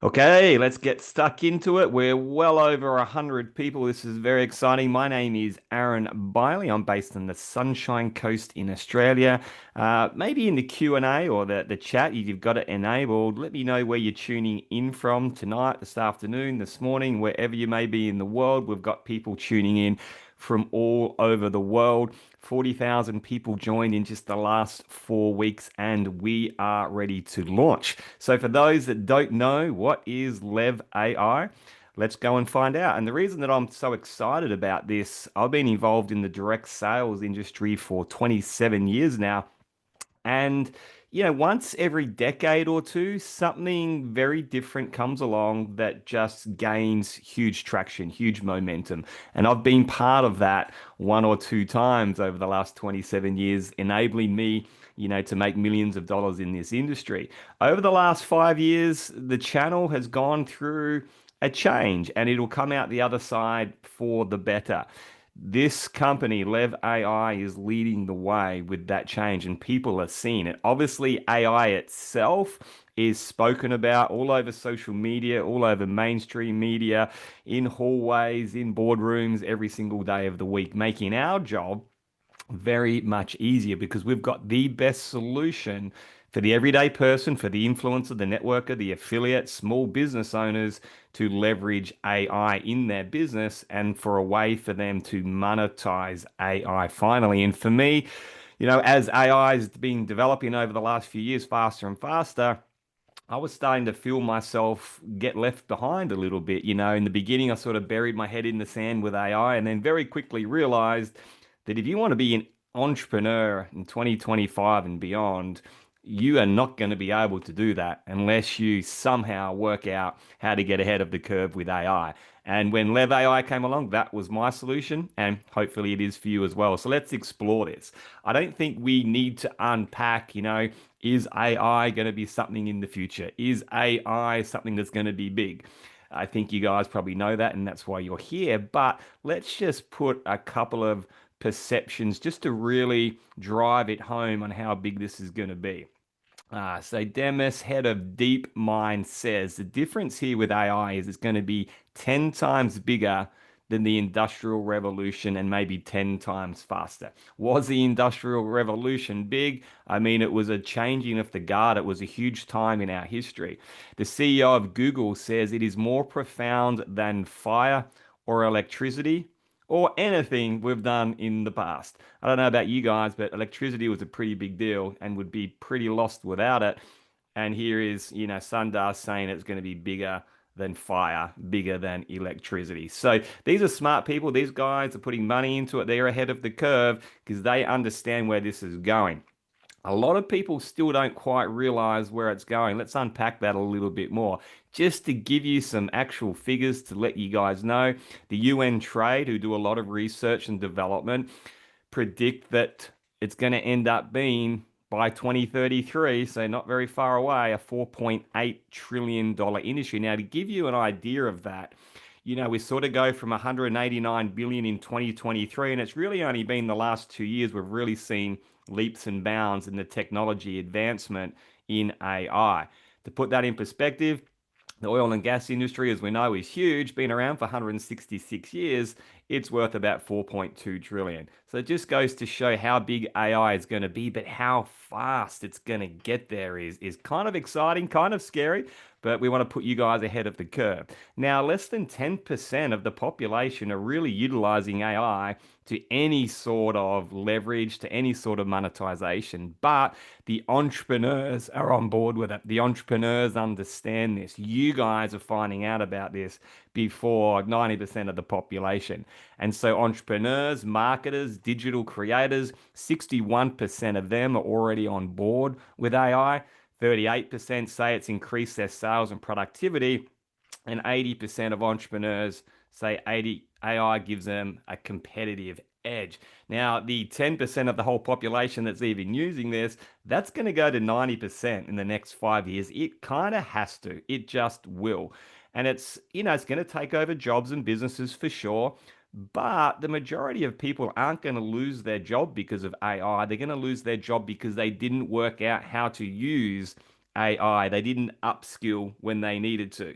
Okay, let's get stuck into it. We're well over 100 people. This is very exciting. My name is Aaron Byerlee. I'm based on the Sunshine Coast in Australia. Maybe in the Q&A or the chat, you've got it enabled. Let me know where you're tuning in from tonight, this afternoon, this morning, wherever you may be in the world. We've got people tuning in from all over the world. 40,000 people joined in just the last 4 weeks, and we are ready to launch. So, for those that don't know, what is Lev AI? Let's go and find out. And the reason that I'm so excited about this, I've been involved in the direct sales industry for 27 years now. And, once every decade or two, something very different comes along that just gains huge traction, huge momentum. And I've been part of that one or two times over the last 27 years, enabling me, to make millions of dollars in this industry. Over the last 5 years, the channel has gone through a change and it'll come out the other side for the better. This company, Lev AI, is leading the way with that change, and people are seeing it. Obviously, AI itself is spoken about all over social media, all over mainstream media, in hallways, in boardrooms, every single day of the week, making our job very much easier because we've got the best solution for the everyday person, for the influencer, the networker, the affiliate, small business owners to leverage AI in their business and for a way for them to monetize AI finally. And for me, as AI has been developing over the last few years faster and faster, I was starting to feel myself get left behind a little bit. In the beginning, I sort of buried my head in the sand with AI and then very quickly realized that if you want to be an entrepreneur in 2025 and beyond, you are not going to be able to do that unless you somehow work out how to get ahead of the curve with AI. And when Lev AI came along, that was my solution, and hopefully it is for you as well. So let's explore this. I don't think we need to unpack, is AI going to be something in the future? Is AI something that's going to be big? I think you guys probably know that, and that's why you're here. But let's just put a couple of perceptions just to really drive it home on how big this is going to be. So Demis, head of DeepMind, says the difference here with AI is it's going to be 10 times bigger than the Industrial Revolution and maybe 10 times faster. Was the Industrial Revolution big? I mean, it was a changing of the guard. It was a huge time in our history. The CEO of Google says it is more profound than fire or electricity or anything we've done in the past. I don't know about you guys, but electricity was a pretty big deal and would be pretty lost without it. And here is, Sundar saying it's going to be bigger than fire, bigger than electricity. So these are smart people. These guys are putting money into it. They're ahead of the curve because they understand where this is going. A lot of people still don't quite realize where it's going. Let's unpack that a little bit more. Just to give you some actual figures to let you guys know, the UN Trade, who do a lot of research and development, predict that it's going to end up being by 2033, so not very far away, a $4.8 trillion industry. Now, to give you an idea of that, we sort of go from 189 billion in 2023, and it's really only been the last 2 years we've really seen leaps and bounds in the technology advancement in AI. To put that in perspective, the oil and gas industry, as we know, is huge, been around for 166 years. It's worth about 4.2 trillion. So it just goes to show how big AI is going to be, but how fast it's going to get there is kind of exciting, kind of scary, but we want to put you guys ahead of the curve. Now, less than 10% of the population are really utilizing AI to any sort of leverage, to any sort of monetization. But the entrepreneurs are on board with it. The entrepreneurs understand this. You guys are finding out about this before 90% of the population. And so, entrepreneurs, marketers, digital creators, 61% of them are already on board with AI. 38% say it's increased their sales and productivity, and 80% of entrepreneurs say AI gives them a competitive edge. Now, the 10% of the whole population that's even using this, that's going to go to 90% in the next 5 years. It kind of has to. It just will. And it's going to take over jobs and businesses for sure. But the majority of people aren't going to lose their job because of AI. They're going to lose their job because they didn't work out how to use AI. They didn't upskill when they needed to.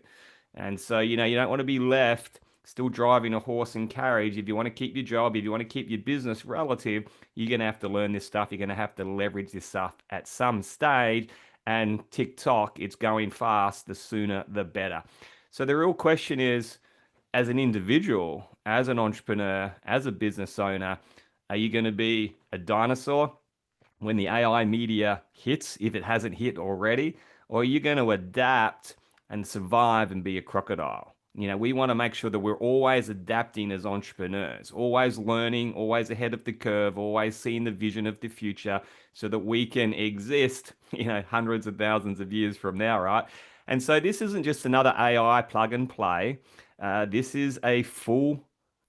And so, you don't want to be left still driving a horse and carriage. If you want to keep your job, if you want to keep your business relative, you're going to have to learn this stuff. You're going to have to leverage this stuff at some stage. And TikTok, it's going fast. The sooner, the better. So the real question is, as an individual, as an entrepreneur, as a business owner, are you going to be a dinosaur when the AI media hits, if it hasn't hit already, or are you going to adapt and survive and be a crocodile? We want to make sure that we're always adapting as entrepreneurs, always learning, always ahead of the curve, always seeing the vision of the future so that we can exist, hundreds of thousands of years from now, right? And so this isn't just another AI plug and play. This is a full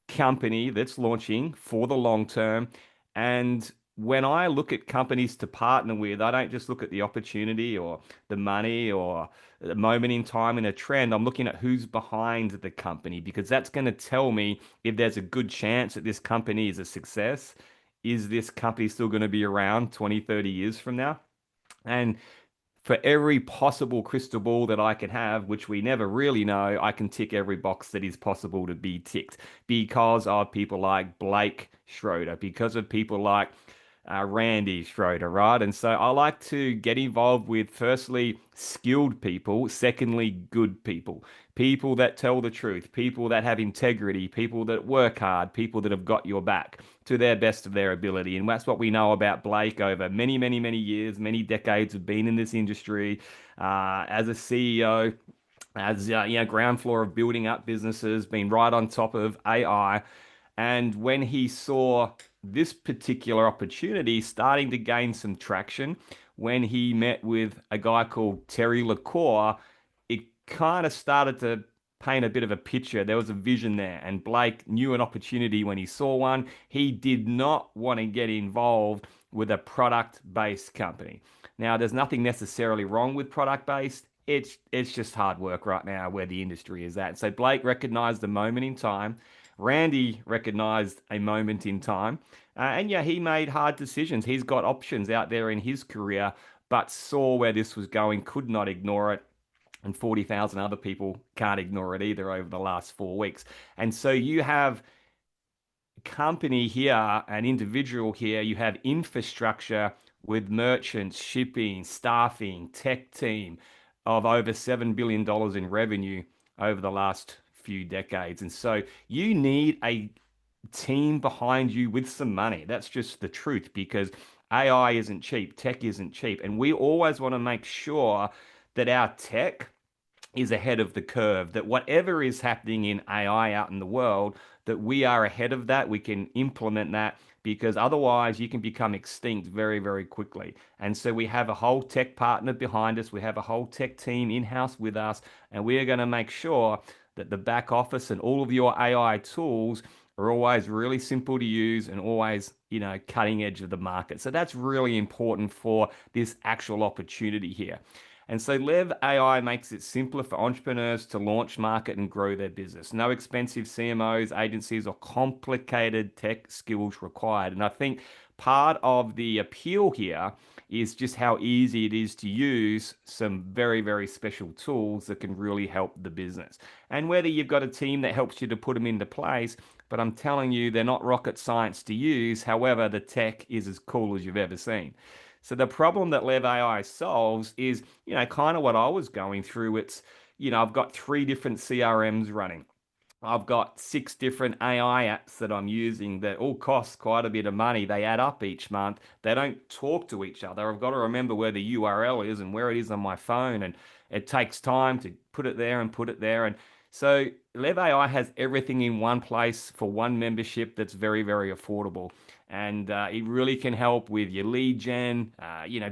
company that's launching for the long term. And when I look at companies to partner with, I don't just look at the opportunity or the money or the moment in time in a trend. I'm looking at who's behind the company because that's going to tell me if there's a good chance that this company is a success. Is this company still going to be around 20, 30 years from now? And for every possible crystal ball that I can have, which we never really know, I can tick every box that is possible to be ticked because of people like Blake Schroeder, because of people like Randy Schroeder, right? And so I like to get involved with, firstly, skilled people, secondly, good people, people that tell the truth, people that have integrity, people that work hard, people that have got your back to their best of their ability. And that's what we know about Blake over many, many, many years, many decades of being in this industry as a CEO, as ground floor of building up businesses, being right on top of AI. And when he saw this particular opportunity starting to gain some traction, when he met with a guy called Terry LaCour, it kind of started to paint a bit of a picture. There was a vision there, and Blake knew an opportunity when he saw one. He did not want to get involved with a product-based company. Now, there's nothing necessarily wrong with product-based. It's just hard work right now where the industry is at. So Blake recognized the moment in time. Randy recognized a moment in time. And yeah, he made hard decisions. He's got options out there in his career, but saw where this was going, could not ignore it. And 40,000 other people can't ignore it either over the last 4 weeks. And so you have company here, an individual here, you have infrastructure with merchants, shipping, staffing, tech team of over $7 billion in revenue over the last few decades. And so you need a team behind you with some money. That's just the truth because AI isn't cheap, tech isn't cheap. And we always want to make sure that our tech is ahead of the curve, that whatever is happening in AI out in the world, that we are ahead of that, we can implement that because otherwise you can become extinct very, very quickly. And so we have a whole tech partner behind us, we have a whole tech team in-house with us, and we are going to make sure that the back office and all of your AI tools are always really simple to use and always, cutting edge of the market. So that's really important for this actual opportunity here. And so Lev AI makes it simpler for entrepreneurs to launch, market, and grow their business. No expensive CMOs, agencies, or complicated tech skills required. And I think part of the appeal here is just how easy it is to use some very, very special tools that can really help the business. And whether you've got a team that helps you to put them into place, but I'm telling you, they're not rocket science to use. However, the tech is as cool as you've ever seen. So the problem that Lev AI solves is, kind of what I was going through. It's, I've got three different CRMs running. I've got six different AI apps that I'm using that all cost quite a bit of money. They add up each month. They don't talk to each other. I've got to remember where the URL is and where it is on my phone. And it takes time to put it there and put it there. And so Lev AI has everything in one place for one membership that's very, very affordable. And it really can help with your lead gen,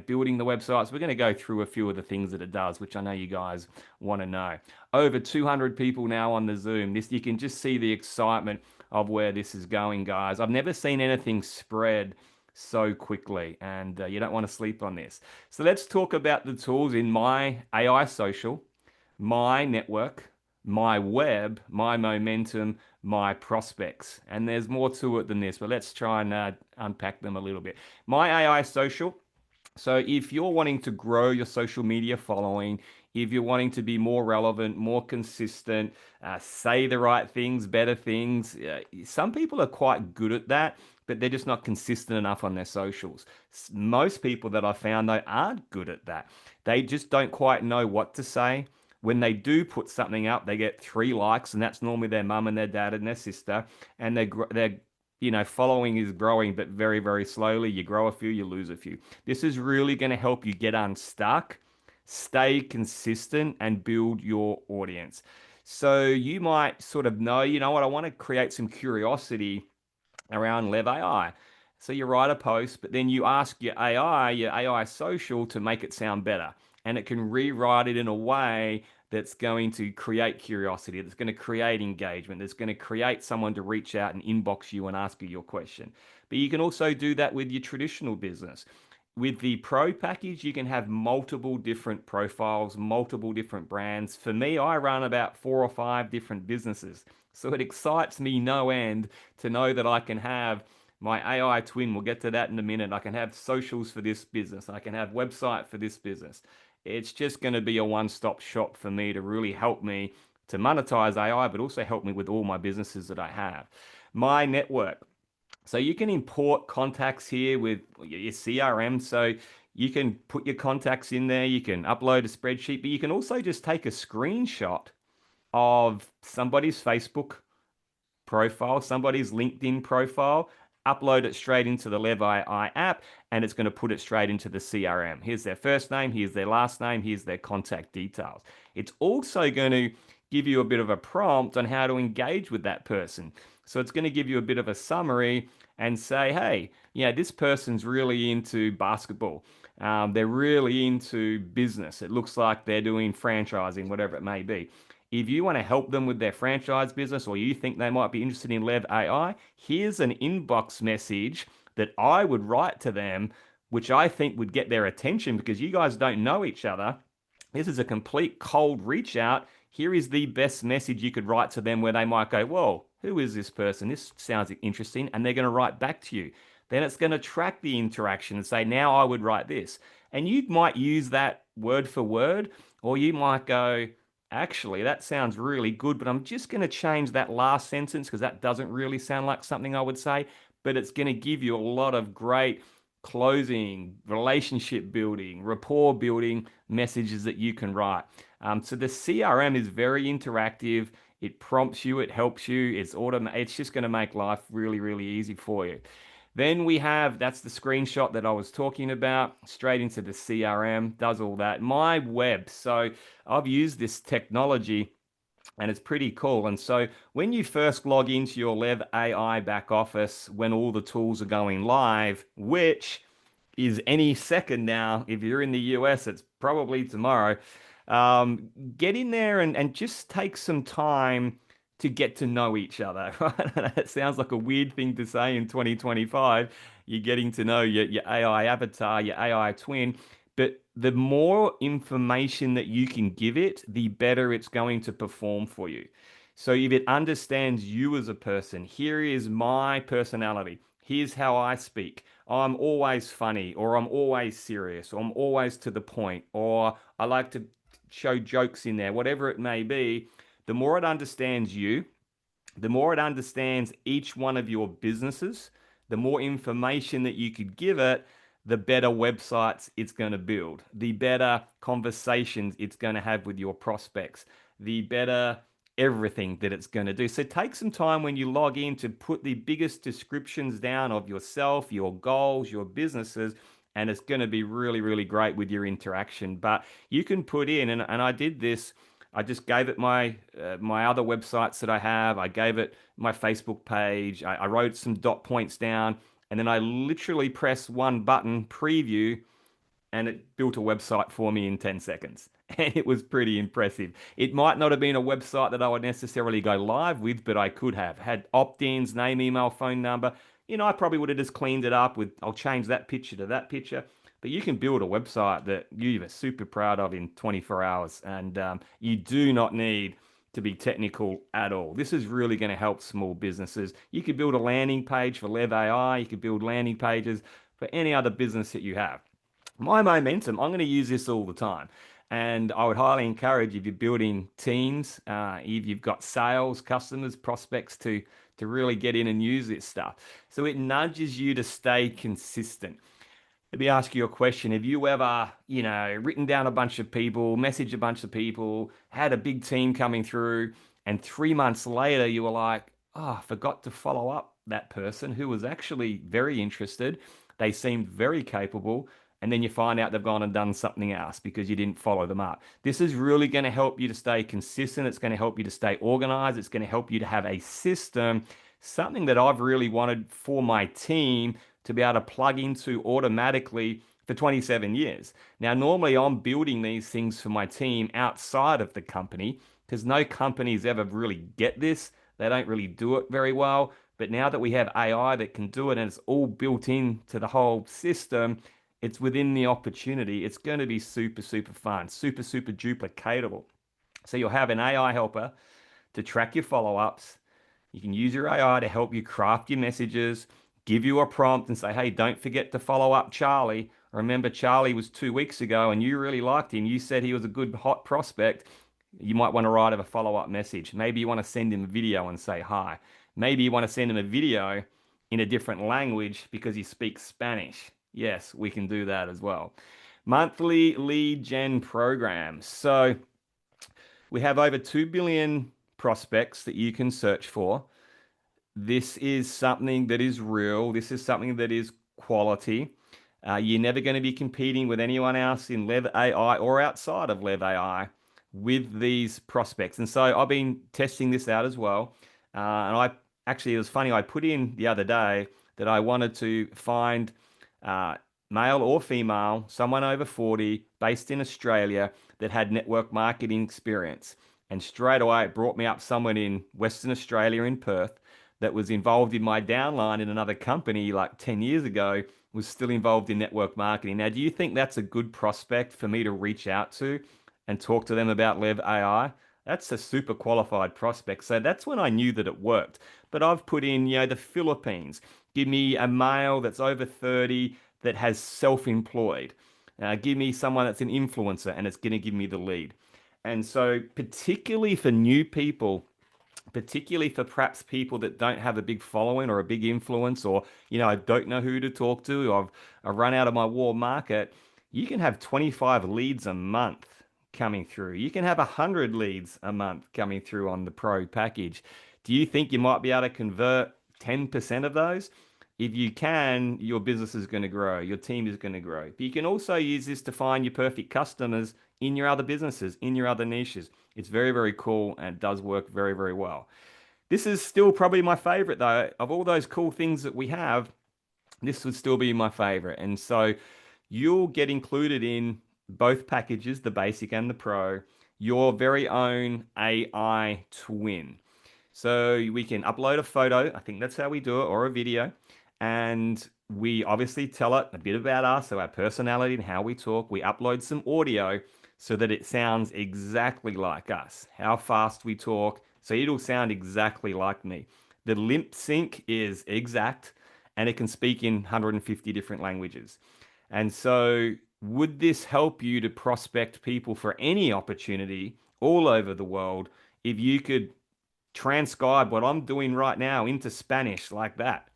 building the websites. We're going to go through a few of the things that it does, which I know you guys want to know. Over 200 people now on the Zoom. This, you can just see the excitement of where this is going, guys. I've never seen anything spread so quickly, and you don't want to sleep on this. So let's talk about the tools in my AI social, my network, my web, my momentum, my prospects. And there's more to it than this, but let's try and unpack them a little bit. My AI social So if you're wanting to grow your social media following, if you're wanting to be more relevant, more consistent, say the right things, better things, some people are quite good at that, but they're just not consistent enough on their socials. Most people that I found though aren't good at that. They just don't quite know what to say. When they do put something up, they get 3 likes, and that's normally their mum and their dad and their sister, and they're following is growing, but very, very slowly. You grow a few, you lose a few. This is really going to help you get unstuck, stay consistent, and build your audience. So you might sort of know, you know what, I want to create some curiosity around Lev AI. So you write a post, but then you ask your AI social to make it sound better. And it can rewrite it in a way that's going to create curiosity, that's going to create engagement, that's going to create someone to reach out and inbox you and ask you your question. But you can also do that with your traditional business. With the pro package, you can have multiple different profiles, multiple different brands. For me, I run about 4 or 5 different businesses. So it excites me no end to know that I can have my AI twin. We'll get to that in a minute. I can have socials for this business. I can have website for this business. It's just going to be a one-stop shop for me to really help me to monetize AI, but also help me with all my businesses that I have. My network. So you can import contacts here with your CRM. So you can put your contacts in there. You can upload a spreadsheet, but you can also just take a screenshot of somebody's Facebook profile, somebody's LinkedIn profile, upload it straight into the Lev AI app, and it's going to put it straight into the CRM. Here's their first name, here's their last name, here's their contact details. It's also going to give you a bit of a prompt on how to engage with that person. So it's going to give you a bit of a summary and say, hey, yeah, this person's really into basketball. They're really into business. It looks like they're doing franchising, whatever it may be. If you want to help them with their franchise business or you think they might be interested in Lev AI, here's an inbox message that I would write to them, which I think would get their attention because you guys don't know each other. This is a complete cold reach out. Here is the best message you could write to them where they might go, whoa, who is this person? This sounds interesting. And they're going to write back to you. Then it's going to track the interaction and say, now I would write this. And you might use that word for word, or you might go, actually, that sounds really good, but I'm just going to change that last sentence because that doesn't really sound like something I would say. But it's going to give you a lot of great closing, relationship building, rapport building messages that you can write. So the CRM is very interactive. It prompts you, it helps you, it's just going to make life really, really easy for you. Then we have, that's the screenshot that I was talking about, straight into the CRM, does all that. My web. So I've used this technology and it's pretty cool. And so when you first log into your Lev AI back office, when all the tools are going live, which is any second now, if you're in the US, it's probably tomorrow. Um, get in there and just take some time to get to know each other, right? It sounds like a weird thing to say in 2025. You're getting to know your AI avatar, your AI twin. But the more information that you can give it, the better it's going to perform for you. So if it understands you as a person, here is my personality. Here's how I speak. I'm always funny, or I'm always serious, or I'm always to the point, or I like to show jokes in there, whatever it may be. The more it understands you, the more it understands each one of your businesses, the more information that you could give it, the better websites it's going to build, the better conversations it's going to have with your prospects, the better everything that it's going to do. So take some time when you log in to put the biggest descriptions down of yourself, your goals, your businesses, and it's going to be really, really great with your interaction. But you can put in, and I did this. I just gave it my other websites that I have. I gave it my Facebook page. I wrote some dot points down, and then I literally pressed one button, preview, and it built a website for me in 10 seconds. And it was pretty impressive. It might not have been a website that I would necessarily go live with, but I could have had opt-ins, name, email, phone number. I probably would have just cleaned it up with, I'll change that picture to that picture. But you can build a website that you are super proud of in 24 hours. And you do not need to be technical at all. This is really going to help small businesses. You could build a landing page for Lev AI. You could build landing pages for any other business that you have. My momentum, I'm going to use this all the time. And I would highly encourage if you're building teams, if you've got sales, customers, prospects to really get in and use this stuff. So it nudges you to stay consistent. Let me ask you a question. Have you ever, written down a bunch of people, messaged a bunch of people, had a big team coming through, and 3 months later you were like, oh, I forgot to follow up that person who was actually very interested. They seemed very capable. And then you find out they've gone and done something else because you didn't follow them up. This is really going to help you to stay consistent. It's going to help you to stay organized. It's going to help you to have a system, something that I've really wanted for my team to be able to plug into automatically for 27 years. Now, normally I'm building these things for my team outside of the company because no companies ever really get this. They don't really do it very well. But now that we have AI that can do it and it's all built into the whole system, it's within the opportunity. It's going to be super, super fun, super, super duplicatable. So you'll have an AI helper to track your follow ups. You can use your AI to help you craft your messages, give you a prompt and say, hey, don't forget to follow up Charlie. Remember, Charlie was 2 weeks ago and you really liked him. You said he was a good hot prospect. You might want to write a follow up message. Maybe you want to send him a video and say hi. Maybe you want to send him a video in a different language because he speaks Spanish. Yes, we can do that as well. Monthly lead gen programs. So we have over 2 billion prospects that you can search for. This is something that is real. This is something that is quality. You're never going to be competing with anyone else in Lev AI or outside of Lev AI with these prospects. And so I've been testing this out as well. And I actually, it was funny, I put in the other day that I wanted to find uh, male or female, someone over 40, based in Australia that had network marketing experience. And straight away, it brought me up someone in Western Australia in Perth that was involved in my downline in another company like 10 years ago was still involved in network marketing. Now, do you think that's a good prospect for me to reach out to and talk to them about Lev AI? That's a super qualified prospect. So that's when I knew that it worked. But I've put in, the Philippines. Give me a male that's over 30 that has self-employed. Give me someone that's an influencer and it's going to give me the lead. And so, particularly for new people, particularly for perhaps people that don't have a big following or a big influence, or I don't know who to talk to, or I've run out of my warm market, you can have 25 leads a month coming through. You can have 100 leads a month coming through on the pro package. Do you think you might be able to convert 10% of those? If you can, your business is going to grow, your team is going to grow. But you can also use this to find your perfect customers in your other businesses, in your other niches. It's very, very cool and it does work very, very well. This is still probably my favorite though. Of all those cool things that we have, this would still be my favorite. And so you'll get included in both packages, the basic and the pro, your very own AI twin. So we can upload a photo, I think that's how we do it, or a video. And we obviously tell it a bit about us, so our personality and how we talk. We upload some audio so that it sounds exactly like us, how fast we talk. So it'll sound exactly like me. The lip sync is exact and it can speak in 150 different languages. And so, would this help you to prospect people for any opportunity all over the world if you could transcribe what I'm doing right now into Spanish like that,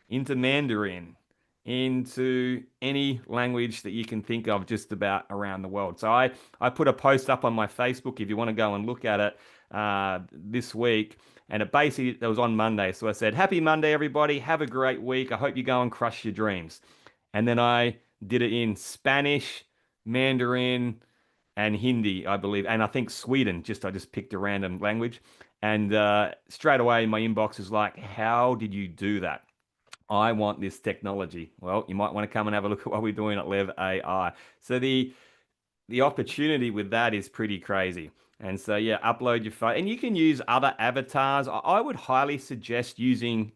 into Mandarin, into any language that you can think of just about around the world. So I put a post up on my Facebook if you want to go and look at it this week. And it basically, that was on Monday. So I said, Happy Monday, everybody. Have a great week. I hope you go and crush your dreams. And then I did it in Spanish, Mandarin, and Hindi, I believe, and I think Sweden. I just picked a random language, and straight away my inbox is like, "How did you do that? I want this technology." Well, you might want to come and have a look at what we're doing at Lev AI. So the opportunity with that is pretty crazy. And so yeah, upload your phone, and you can use other avatars. I would highly suggest using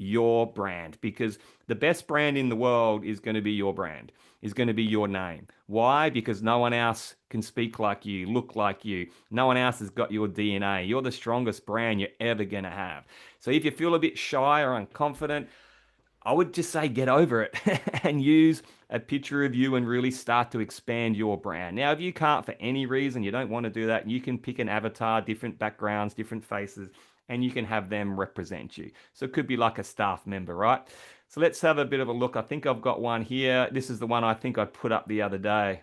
your brand because the best brand in the world is going to be your brand, is going to be your name. Why? Because no one else can speak like you, look like you. No one else has got your DNA. You're the strongest brand you're ever going to have. So if you feel a bit shy or unconfident, I would just say get over it and use a picture of you and really start to expand your brand. Now, if you can't for any reason, you don't want to do that, you can pick an avatar, different backgrounds, different faces, and you can have them represent you. So it could be like a staff member, right? So let's have a bit of a look. I think I've got one here. This is the one I think I put up the other day.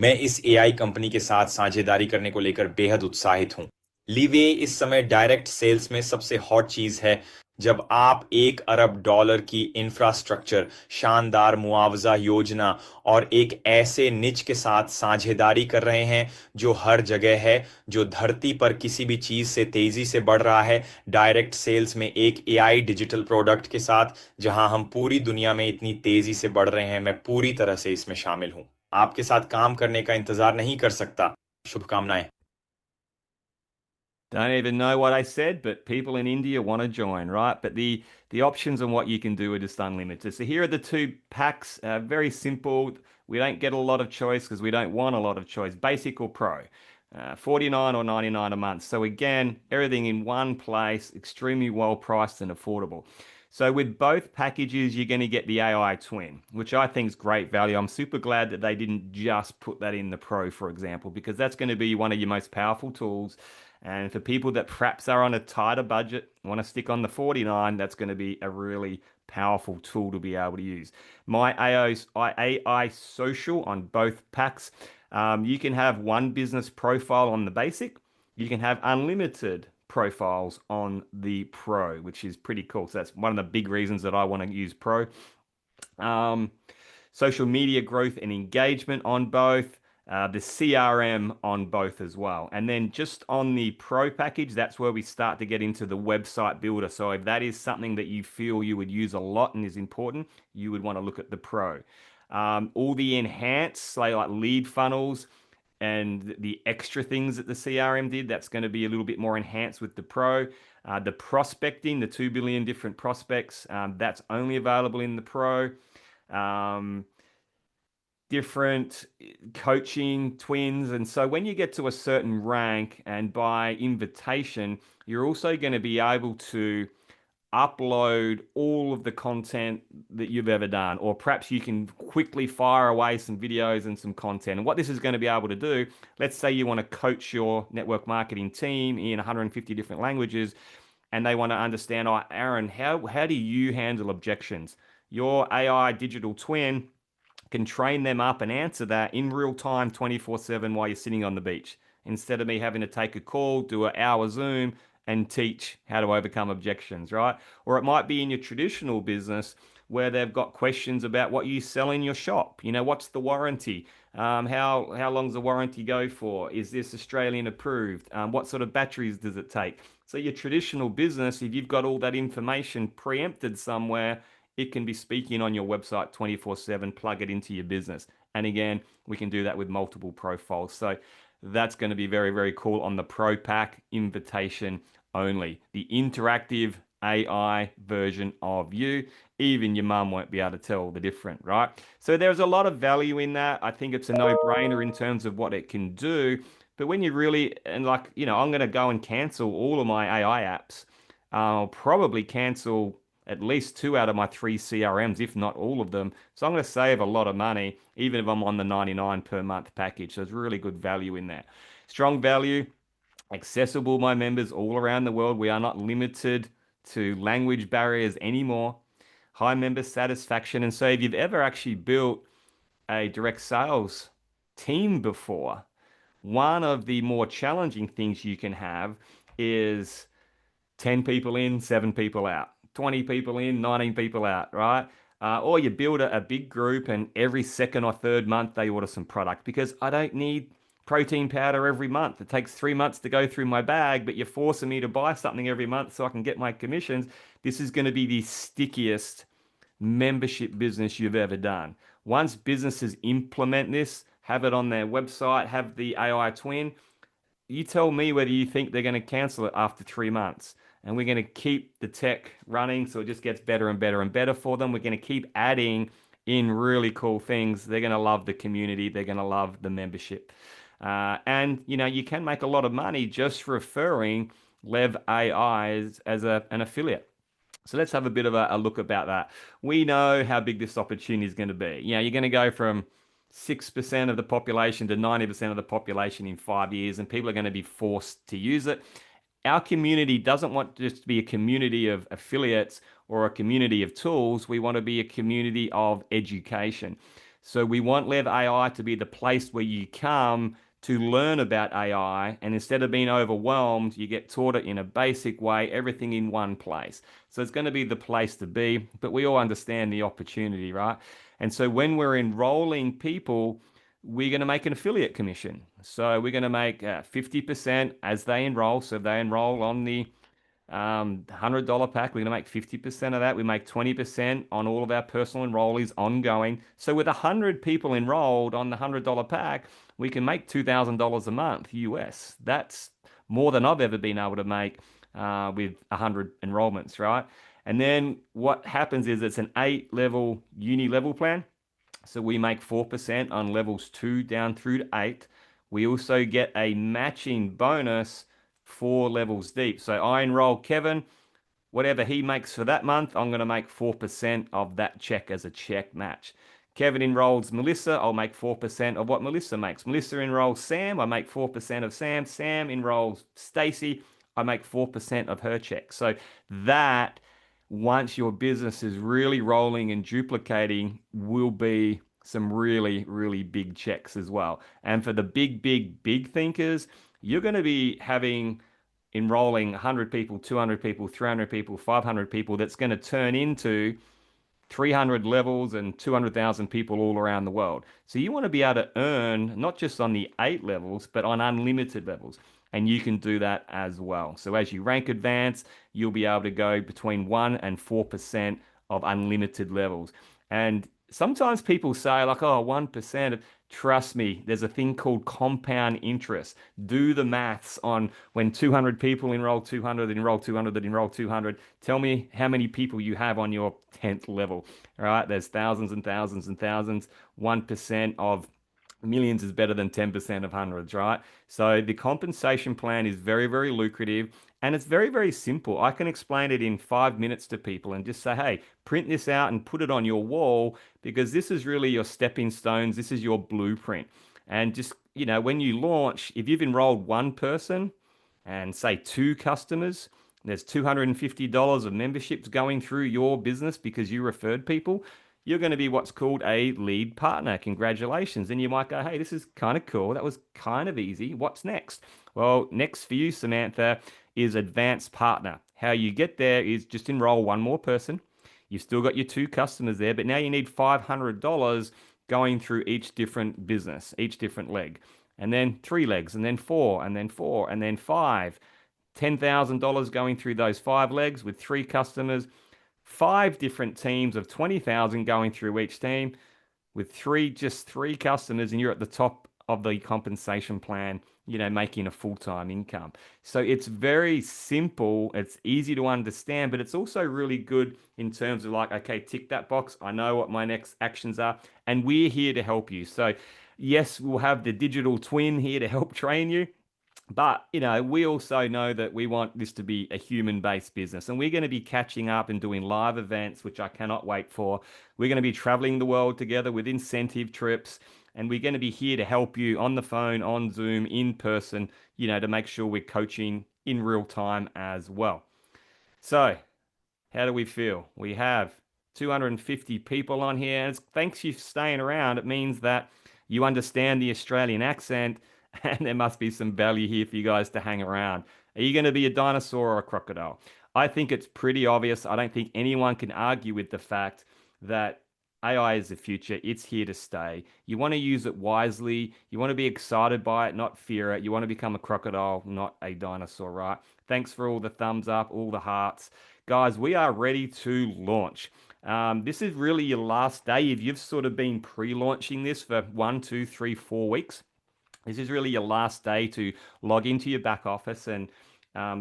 मैं इस AI company के साथ साझेदारी करने को लेकर बेहद उत्साहित हूं। लीवे इस समय डायरेक्ट सेल्स में सबसे हॉट चीज है। जब आप $1 अरब की इंफ्रास्ट्रक्चर, शानदार मुआवजा योजना और एक ऐसे निच के साथ साझेदारी कर रहे हैं जो हर जगह है, जो धरती पर किसी भी चीज से तेजी से बढ़ रहा है, डायरेक्ट सेल्स में एक एआई डिजिटल प्रोडक्ट के साथ, जहां हम पूरी दुनिया में इतनी तेजी से बढ़ रहे हैं, मैं पूरी तरह से इसमें शामिल हूं। आपके साथ काम करने का इंतजार नहीं कर सकता। शुभकामनाएं। Don't even know what I said, but people in India want to join, right? But the options and what you can do are just unlimited. So here are the two packs. Very simple. We don't get a lot of choice because we don't want a lot of choice. Basic or Pro. 49 or 99 a month. So again, everything in one place, extremely well priced and affordable. So with both packages, you're going to get the AI Twin, which I think is great value. I'm super glad that they didn't just put that in the Pro, for example, because that's going to be one of your most powerful tools. And for people that perhaps are on a tighter budget, want to stick on the 49, that's going to be a really powerful tool to be able to use. My AI social on both packs. You can have one business profile on the basic. You can have unlimited profiles on the Pro, which is pretty cool. So that's one of the big reasons that I want to use Pro. Um, Social media growth and engagement on both, the CRM on both as well. And then just on the Pro package, that's where we start to get into the website builder. So if that is something that you feel you would use a lot and is important, you would want to look at the Pro. All the enhanced, say like lead funnels and the extra things that the CRM did, that's going to be a little bit more enhanced with the Pro. The prospecting, the 2 billion different prospects, that's only available in the Pro. Um, Different coaching twins. And so when you get to a certain rank and by invitation, you're also going to be able to upload all of the content that you've ever done, or perhaps you can quickly fire away some videos and some content. And what this is going to be able to do, let's say you want to coach your network marketing team in 150 different languages, and they want to understand, oh, Aaron, how do you handle objections? Your AI digital twin can train them up and answer that in real time 24/7 while you're sitting on the beach instead of me having to take a call, do an hour Zoom and teach how to overcome objections, right? Or it might be in your traditional business where they've got questions about what you sell in your shop. You know, what's the warranty? How long does the warranty go for? Is this Australian approved? What sort of batteries does it take? So your traditional business, if you've got all that information preempted somewhere, it can be speaking on your website 24/7, plug it into your business. And again, we can do that with multiple profiles. So that's going to be very, very cool on the Pro Pack invitation only. The interactive AI version of you. Even your mum won't be able to tell the difference, right? So there's a lot of value in that. I think it's a no-brainer in terms of what it can do. But when you really, and like, I'm going to go and cancel all of my AI apps. I'll probably cancel at least two out of my three CRMs, if not all of them. So I'm going to save a lot of money, even if I'm on the 99 per month package. So there's really good value in that. Strong value, accessible my members all around the world. We are not limited to language barriers anymore. High member satisfaction. And so if you've ever actually built a direct sales team before, one of the more challenging things you can have is 10 people in, 7 people out, 20 people in, 19 people out, right? Or you build a big group and every second or third month they order some product because I don't need protein powder every month. It takes 3 months to go through my bag, but you're forcing me to buy something every month so I can get my commissions. This is going to be the stickiest membership business you've ever done. Once businesses implement this, have it on their website, have the AI twin, you tell me whether you think they're going to cancel it after 3 months. And we're going to keep the tech running so it just gets better and better and better for them. We're going to keep adding in really cool things. They're going to love the community. They're going to love the membership. And you can make a lot of money just referring Lev AI as an affiliate. So let's have a bit of a look about that. We know how big this opportunity is going to be. You're going to go from 6% of the population to 90% of the population in 5 years, and people are going to be forced to use it. Our community doesn't want just to be a community of affiliates or a community of tools. We want to be a community of education. So we want Lev AI to be the place where you come to learn about AI, and instead of being overwhelmed, you get taught it in a basic way, everything in one place. So it's going to be the place to be, but we all understand the opportunity, right? And so when we're enrolling people, we're going to make an affiliate commission. So we're going to make 50% as they enroll. So if they enroll on the $100 pack, we're going to make 50% of that. We make 20% on all of our personal enrollees ongoing. So with 100 people enrolled on the $100 pack, we can make $2,000 a month US. That's more than I've ever been able to make with 100 enrollments, right? And then what happens is it's an 8 level uni level plan. So we make 4% on levels 2 down through to 8. We also get a matching bonus 4 levels deep. So I enroll Kevin. Whatever he makes for that month, I'm going to make 4% of that check as a check match. Kevin enrolls Melissa, I'll make 4% of what Melissa makes. Melissa enrolls Sam, I make 4% of Sam. Sam enrolls Stacy, I make 4% of her check. So that, once your business is really rolling and duplicating, will be some really, really big checks as well. And for the big, big, big thinkers, you're going to be having enrolling 100 people, 200 people, 300 people, 500 people that's going to turn into 300 levels and 200,000 people all around the world. So you want to be able to earn not just on the 8 levels, but on unlimited levels. And you can do that as well. So as you rank advance, you'll be able to go between 1 and 4% of unlimited levels. And sometimes people say, like, oh, 1%. Trust me, there's a thing called compound interest. Do the maths on when 200 people enroll 200, enroll 200, that enroll 200. Tell me how many people you have on your 10th level. All right, there's thousands and thousands and thousands. 1% of millions is better than 10% of hundreds, right? So the compensation plan is very, very lucrative and it's very, very simple. I can explain it in 5 minutes to people and just say, hey, print this out and put it on your wall because this is really your stepping stones. This is your blueprint. And just, when you launch, if you've enrolled one person and say two customers, there's $250 of memberships going through your business because you referred people, you're going to be what's called a lead partner. Congratulations. And you might go, hey, this is kind of cool. That was kind of easy. What's next? Well, next for you, Samantha, is advanced partner. How you get there is just enroll one more person. You've still got your two customers there, but now you need $500 going through each different business, each different leg. And then 3 legs, and then four, and then five. $10,000 going through those 5 legs with 3 customers, 5 different teams of 20,000 going through each team with just 3 customers, and you're at the top of the compensation plan, making a full-time income. So it's very simple, it's easy to understand, but it's also really good in terms of like, okay, tick that box. I know what my next actions are, and we're here to help you. So yes, we'll have the digital twin here to help train you. But, we also know that we want this to be a human-based business, and we're going to be catching up and doing live events, which I cannot wait for. We're going to be traveling the world together with incentive trips, and we're going to be here to help you on the phone, on Zoom, in person, to make sure we're coaching in real time as well. So, how do we feel? We have 250 people on here. And thanks you for staying around. It means that you understand the Australian accent, and there must be some value here for you guys to hang around. Are you going to be a dinosaur or a crocodile? I think it's pretty obvious. I don't think anyone can argue with the fact that AI is the future. It's here to stay. You want to use it wisely. You want to be excited by it, not fear it. You want to become a crocodile, not a dinosaur, right? Thanks for all the thumbs up, all the hearts. Guys, we are ready to launch. This is really your last day. If you've sort of been pre-launching this for 1, 2, 3, 4 weeks, this is really your last day to log into your back office, and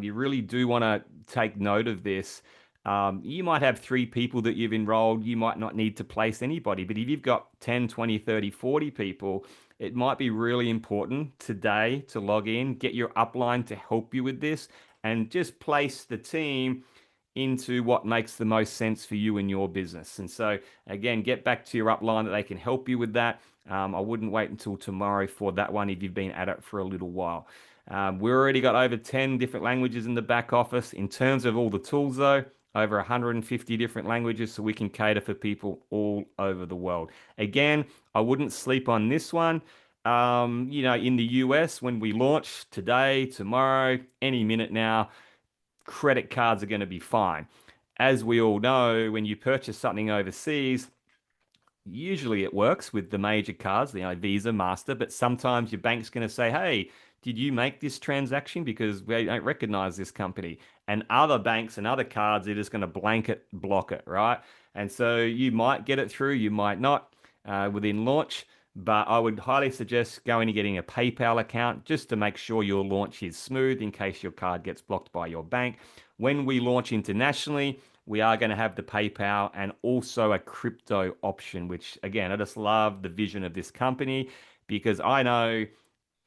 you really do want to take note of this. You might have 3 people that you've enrolled. You might not need to place anybody, but if you've got 10, 20, 30, 40 people, it might be really important today to log in, get your upline to help you with this, and just place the team into what makes the most sense for you and your business. And so, again, get back to your upline that they can help you with that. I wouldn't wait until tomorrow for that one if you've been at it for a little while. We've already got over 10 different languages in the back office. In terms of all the tools, though, over 150 different languages, so we can cater for people all over the world. Again, I wouldn't sleep on this one. In the US, when we launch today, tomorrow, any minute now, credit cards are going to be fine. As we all know, when you purchase something overseas, usually it works with the major cards, Visa, Master, but sometimes your bank's going to say, hey, did you make this transaction? Because we don't recognize this company. And other banks and other cards are just going to blanket block it, right? And so you might get it through, you might not within launch. But I would highly suggest going and getting a PayPal account just to make sure your launch is smooth in case your card gets blocked by your bank. When we launch internationally, we are going to have the PayPal and also a crypto option, which again, I just love the vision of this company because I know,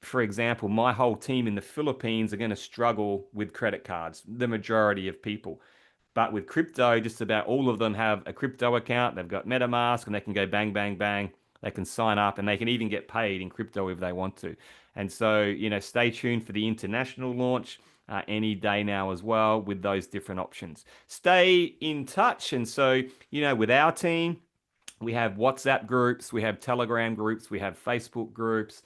for example, my whole team in the Philippines are going to struggle with credit cards, the majority of people. But with crypto, just about all of them have a crypto account. They've got MetaMask and they can go bang, bang, bang. They can sign up and they can even get paid in crypto if they want to. And so, stay tuned for the international launch any day now as well with those different options. Stay in touch. And so, with our team, we have WhatsApp groups, we have Telegram groups, we have Facebook groups.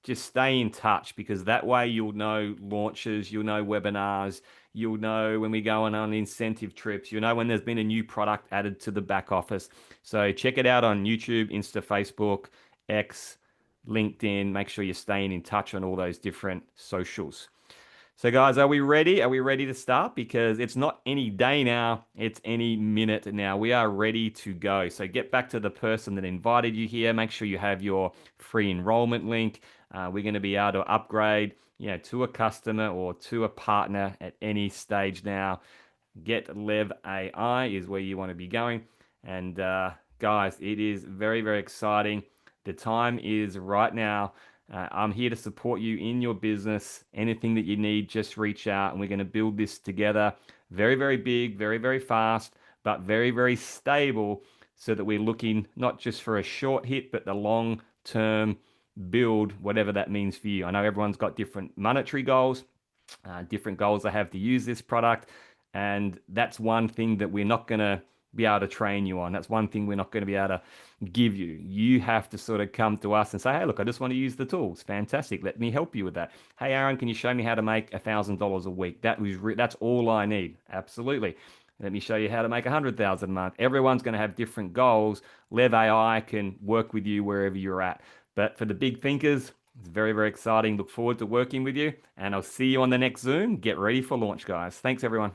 Just stay in touch because that way you'll know launches, you'll know webinars, you'll know when we go on incentive trips, you'll know when there's been a new product added to the back office. So check it out on YouTube, Insta, Facebook, X, LinkedIn. Make sure you're staying in touch on all those different socials. So, guys, are we ready? Are we ready to start? Because it's not any day now, it's any minute now. We are ready to go. So, get back to the person that invited you here. Make sure you have your free enrollment link. We're going to be able to upgrade, to a customer or to a partner at any stage now. Get Lev AI is where you want to be going. And guys, it is very, very exciting. The time is right now. I'm here to support you in your business. Anything that you need, just reach out and we're going to build this together. Very, very big, very, very fast, but very, very stable so that we're looking not just for a short hit, but the long term build, whatever that means for you. I know everyone's got different monetary goals, different goals they have to use this product. And that's one thing that we're not going to be able to train you on. That's one thing we're not going to be able to give you. You have to sort of come to us and say, hey, look, I just want to use the tools. Fantastic. Let me help you with that. Hey, Aaron, can you show me how to make $1,000 a week? That's all I need. Absolutely. Let me show you how to make 100,000 a month. Everyone's going to have different goals. Lev AI can work with you wherever you're at. But for the big thinkers, it's very, very exciting. Look forward to working with you. And I'll see you on the next Zoom. Get ready for launch, guys. Thanks, everyone.